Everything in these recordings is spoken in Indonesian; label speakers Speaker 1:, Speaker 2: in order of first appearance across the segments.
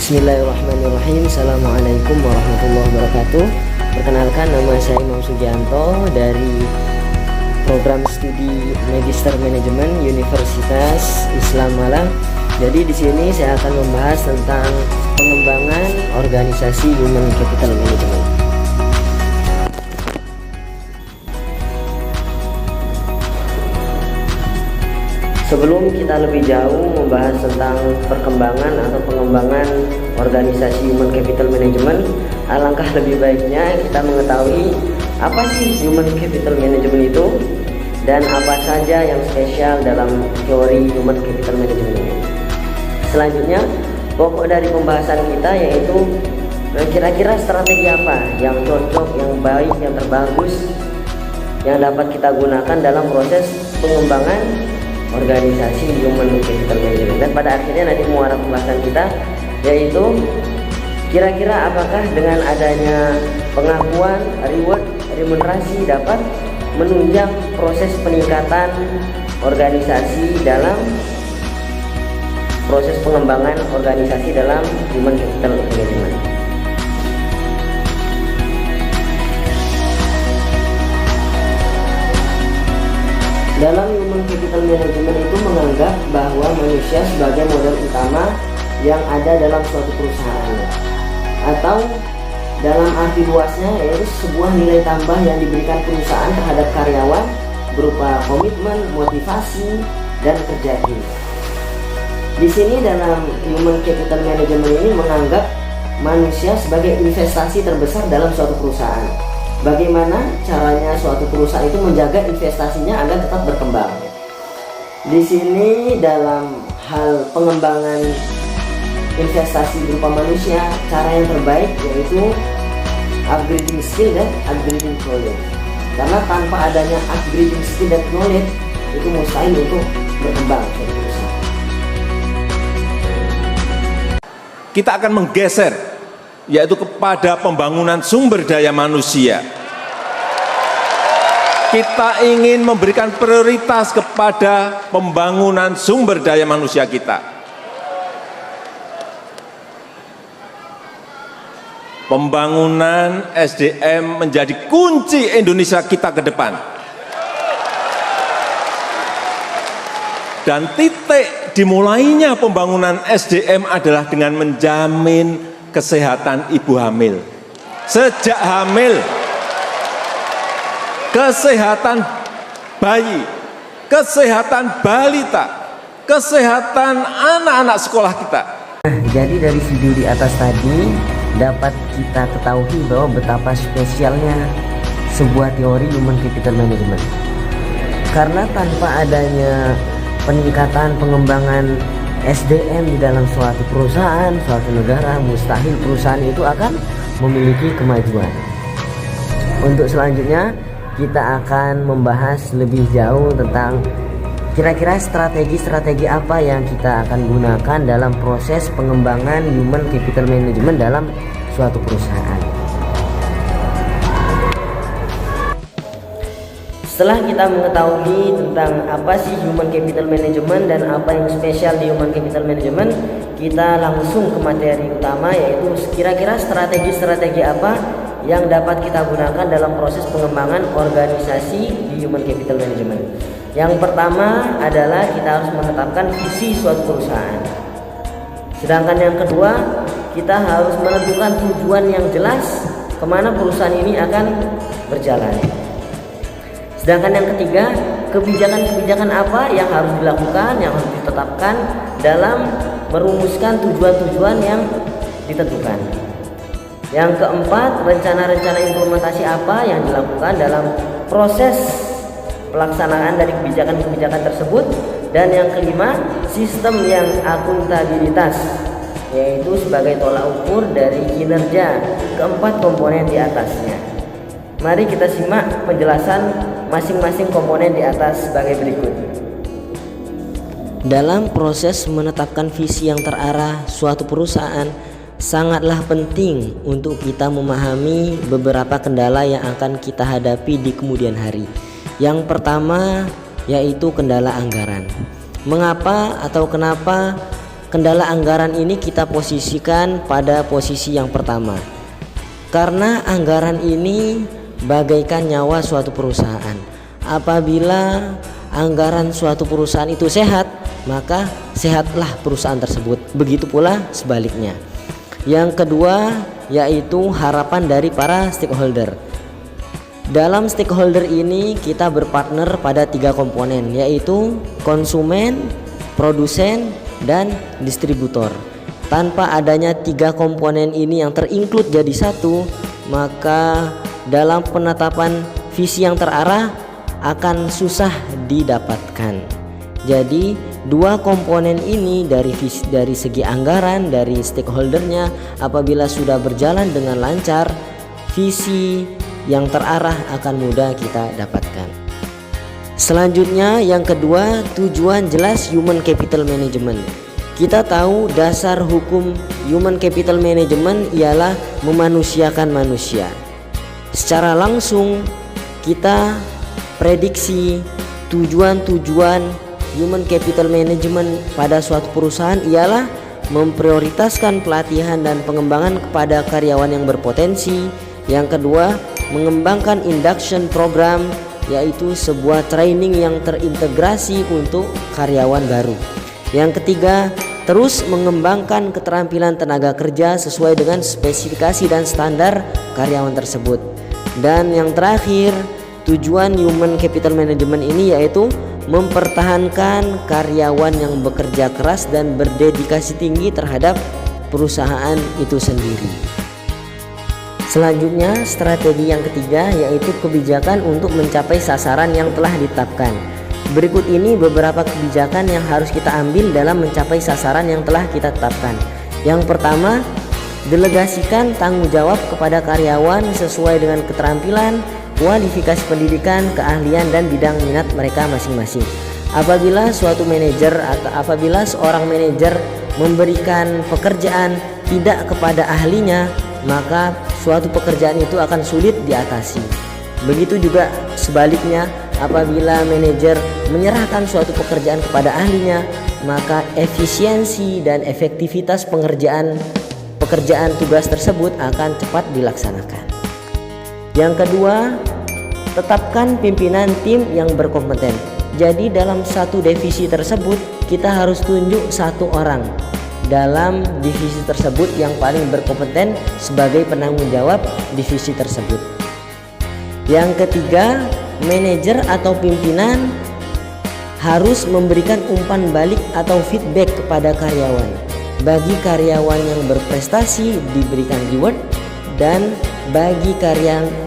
Speaker 1: Bismillahirrahmanirrahim. Assalamualaikum warahmatullahi wabarakatuh. Perkenalkan, nama saya Imam Sugianto dari program studi Magister Manajemen Universitas Islam Malang. Jadi di sini saya akan membahas tentang pengembangan organisasi Human Capital Management. Sebelum kita lebih jauh membahas tentang perkembangan atau pengembangan organisasi Human Capital Management, alangkah lebih baiknya kita mengetahui apa sih Human Capital Management itu dan apa saja yang spesial dalam teori Human Capital Management ini. Selanjutnya, pokok dari pembahasan kita yaitu kira-kira strategi apa yang cocok, yang baik, yang terbagus yang dapat kita gunakan dalam proses pengembangan organisasi Human Capital Management. Dan pada akhirnya nanti muara pembahasan kita yaitu kira-kira apakah dengan adanya pengakuan, reward, remunerasi dapat menunjang proses peningkatan organisasi dalam proses pengembangan organisasi dalam Human Capital Management. Dalam Human Capital Management itu menganggap bahwa manusia sebagai modal utama yang ada dalam suatu perusahaan, atau dalam arti luasnya yaitu sebuah nilai tambah yang diberikan perusahaan terhadap karyawan berupa komitmen, motivasi, dan kerja tim. Di sini dalam Human Capital Management ini menganggap manusia sebagai investasi terbesar dalam suatu perusahaan. Bagaimana caranya suatu perusahaan itu menjaga investasinya agar tetap berkembang. Di sini dalam hal pengembangan investasi berupa manusia, cara yang terbaik yaitu upgrading skill dan upgrading knowledge. Karena tanpa adanya upgrading skill dan knowledge itu mustahil untuk berkembang suatu perusahaan.
Speaker 2: Kita akan menggeser yaitu kepada pembangunan sumber daya manusia. Kita ingin memberikan prioritas kepada pembangunan sumber daya manusia kita. Pembangunan SDM menjadi kunci Indonesia kita ke depan. Dan titik dimulainya pembangunan SDM adalah dengan menjamin kesehatan ibu hamil. Sejak hamil, kesehatan bayi, kesehatan balita, kesehatan anak-anak sekolah kita.
Speaker 1: Jadi dari video di atas tadi dapat kita ketahui bahwa betapa spesialnya sebuah teori Human Capital Management. Karena tanpa adanya peningkatan pengembangan SDM di dalam suatu perusahaan, suatu negara, mustahil perusahaan itu akan memiliki kemajuan. Untuk selanjutnya kita akan membahas lebih jauh tentang kira-kira strategi-strategi apa yang kita akan gunakan dalam proses pengembangan Human Capital Management dalam suatu perusahaan. Setelah kita mengetahui tentang apa sih Human Capital Management dan apa yang spesial di Human Capital Management, kita langsung ke materi utama yaitu kira-kira strategi-strategi apa yang dapat kita gunakan dalam proses pengembangan organisasi di Human Capital Management. Yang pertama adalah kita harus menetapkan visi suatu perusahaan. Sedangkan yang kedua, kita harus menentukan tujuan yang jelas kemana perusahaan ini akan berjalan. Sedangkan yang ketiga, kebijakan-kebijakan apa yang harus dilakukan, yang harus ditetapkan dalam merumuskan tujuan-tujuan yang ditentukan. Yang keempat, rencana-rencana implementasi apa yang dilakukan dalam proses pelaksanaan dari kebijakan-kebijakan tersebut. Dan yang kelima, sistem yang akuntabilitas, yaitu sebagai tolak ukur dari kinerja keempat komponen di atasnya. Mari kita simak penjelasan masing-masing komponen di atas sebagai berikut. Dalam proses menetapkan visi yang terarah suatu perusahaan, sangatlah penting untuk kita memahami beberapa kendala yang akan kita hadapi di kemudian hari. Yang pertama yaitu kendala anggaran. Mengapa atau kenapa kendala anggaran ini kita posisikan pada posisi yang pertama. Karena anggaran ini bagaikan nyawa suatu perusahaan. Apabila anggaran suatu perusahaan itu sehat, maka sehatlah perusahaan tersebut. Begitu pula sebaliknya. Yang kedua yaitu harapan dari para stakeholder. Dalam stakeholder ini kita berpartner pada 3 komponen, yaitu konsumen, produsen, dan distributor. Tanpa adanya 3 komponen ini yang terinclude jadi satu, maka dalam penetapan visi yang terarah akan susah didapatkan. Jadi 2 komponen ini dari segi anggaran, dari stakeholdernya, apabila sudah berjalan dengan lancar, visi yang terarah akan mudah kita dapatkan. Selanjutnya yang kedua, tujuan jelas human capital management. Kita tahu dasar hukum human capital management ialah memanusiakan manusia. Secara langsung kita prediksi tujuan-tujuan human capital management pada suatu perusahaan ialah memprioritaskan pelatihan dan pengembangan kepada karyawan yang berpotensi. Yang kedua, mengembangkan induction program, yaitu sebuah training yang terintegrasi untuk karyawan baru. Yang ketiga, terus mengembangkan keterampilan tenaga kerja sesuai dengan spesifikasi dan standar karyawan tersebut. Dan yang terakhir, tujuan human capital management ini yaitu mempertahankan karyawan yang bekerja keras dan berdedikasi tinggi terhadap perusahaan itu sendiri. Selanjutnya, strategi yang ketiga yaitu kebijakan untuk mencapai sasaran yang telah ditetapkan. Berikut ini beberapa kebijakan yang harus kita ambil dalam mencapai sasaran yang telah kita tetapkan. Yang pertama, delegasikan tanggung jawab kepada karyawan sesuai dengan keterampilan, kualifikasi pendidikan, keahlian, dan bidang minat mereka masing-masing. Apabila seorang manajer memberikan pekerjaan tidak kepada ahlinya, maka suatu pekerjaan itu akan sulit diatasi. Begitu juga sebaliknya, apabila manajer menyerahkan suatu pekerjaan kepada ahlinya, maka efisiensi dan efektivitas pekerjaan tugas tersebut akan cepat dilaksanakan. Yang kedua, tetapkan pimpinan tim yang berkompeten. Jadi dalam satu divisi tersebut kita harus tunjuk 1 orang dalam divisi tersebut yang paling berkompeten sebagai penanggung jawab divisi tersebut. Yang ketiga, manajer atau pimpinan harus memberikan umpan balik atau feedback kepada karyawan. Bagi karyawan yang berprestasi diberikan reward, dan bagi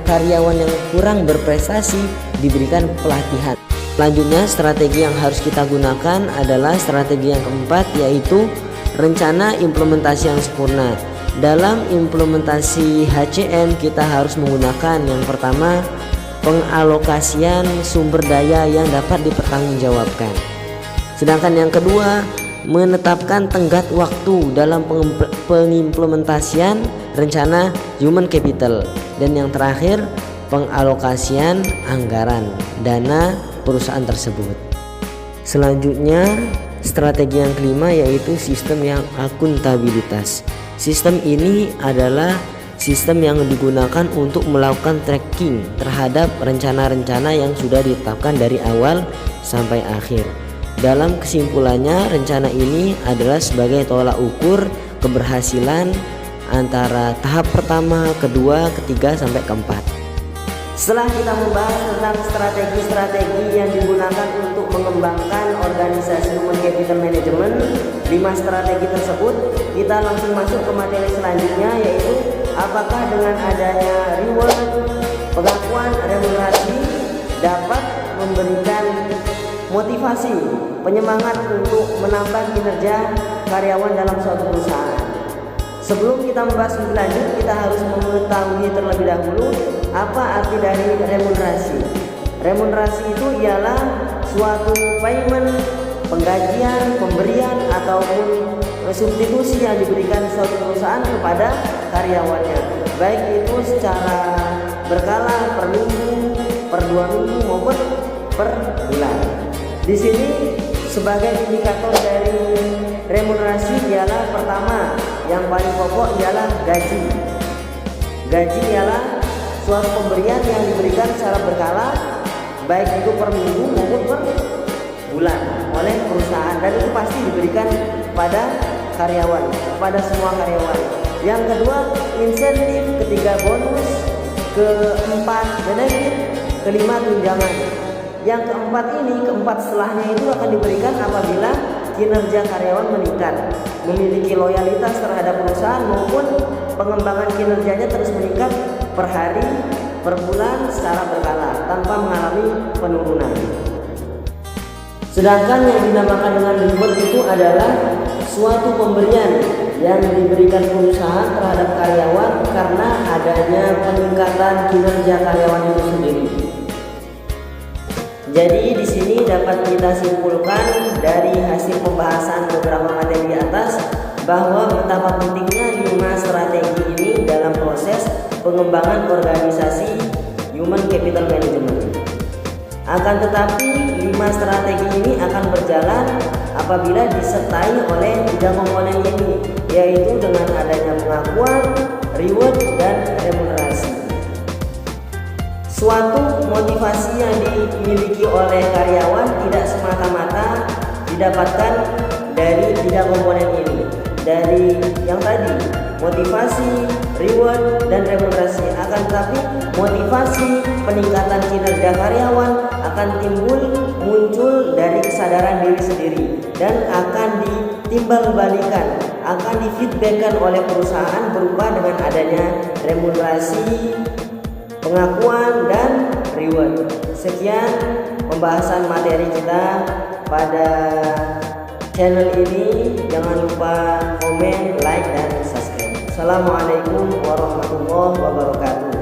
Speaker 1: karyawan yang kurang berprestasi diberikan pelatihan. Selanjutnya, strategi yang harus kita gunakan adalah strategi yang keempat, yaitu rencana implementasi yang sempurna. Dalam implementasi HCM kita harus menggunakan yang pertama, pengalokasian sumber daya yang dapat dipertanggungjawabkan. Sedangkan yang kedua, menetapkan tenggat waktu dalam pengimplementasian rencana human capital. Dan yang terakhir, pengalokasian anggaran dana perusahaan tersebut. Selanjutnya, strategi yang kelima yaitu sistem yang akuntabilitas. Sistem ini adalah sistem yang digunakan untuk melakukan tracking terhadap rencana-rencana yang sudah ditetapkan dari awal sampai akhir. Dalam kesimpulannya, rencana ini adalah sebagai tolak ukur keberhasilan antara tahap pertama, kedua, ketiga, sampai keempat.
Speaker 3: Setelah kita membahas tentang strategi-strategi yang digunakan untuk mengembangkan organisasi human capital management, 5 strategi tersebut, kita langsung masuk ke materi selanjutnya, yaitu apakah dengan adanya reward, pengakuan, remunerasi dapat memberikan motivasi, penyemangat untuk menambah kinerja karyawan dalam suatu perusahaan. Sebelum kita membahas lebih lanjut, kita harus mengetahui terlebih dahulu apa arti dari remunerasi. Remunerasi itu ialah suatu payment, penggajian, pemberian, ataupun substitusi yang diberikan suatu perusahaan kepada karyawannya, baik itu secara berkala, per minggu, per 2 minggu, maupun per bulan. Di sini Sebagai indikator dari remunerasi ialah pertama, yang paling pokok ialah gaji. Gaji ialah suatu pemberian yang diberikan secara berkala, baik itu per minggu maupun per bulan oleh perusahaan, dan itu pasti diberikan pada karyawan, kepada semua karyawan. Yang kedua insentif, ketiga bonus, keempat benefit, kelima tunjangan. Yang keempat setelahnya itu akan diberikan apabila kinerja karyawan meningkat, memiliki loyalitas terhadap perusahaan maupun pengembangan kinerjanya terus meningkat per hari, per bulan secara berkala tanpa mengalami penurunan. Sedangkan yang dinamakan dengan reward itu adalah suatu pemberian yang diberikan perusahaan terhadap karyawan karena adanya peningkatan kinerja karyawan itu sendiri. Jadi di sini dapat kita simpulkan dari hasil pembahasan beberapa materi di atas bahwa betapa pentingnya 5 strategi ini dalam proses pengembangan organisasi human capital management. Akan tetapi 5 strategi ini akan berjalan apabila disertai oleh 3 komponen ini, yaitu dengan adanya pengakuan, reward, dan remunerasi. Suatu motivasi yang dimiliki oleh karyawan tidak semata-mata didapatkan dari 3 komponen ini. Dari yang tadi, motivasi, reward, dan remunerasi. Akan tetapi motivasi peningkatan kinerja karyawan akan muncul dari kesadaran diri sendiri dan akan ditimbal-balikan, akan difeedbackkan oleh perusahaan berupa dengan adanya remunerasi, pengakuan, dan reward. Sekian pembahasan materi kita pada channel ini. Jangan lupa komen, like, dan subscribe. Assalamualaikum warahmatullahi wabarakatuh.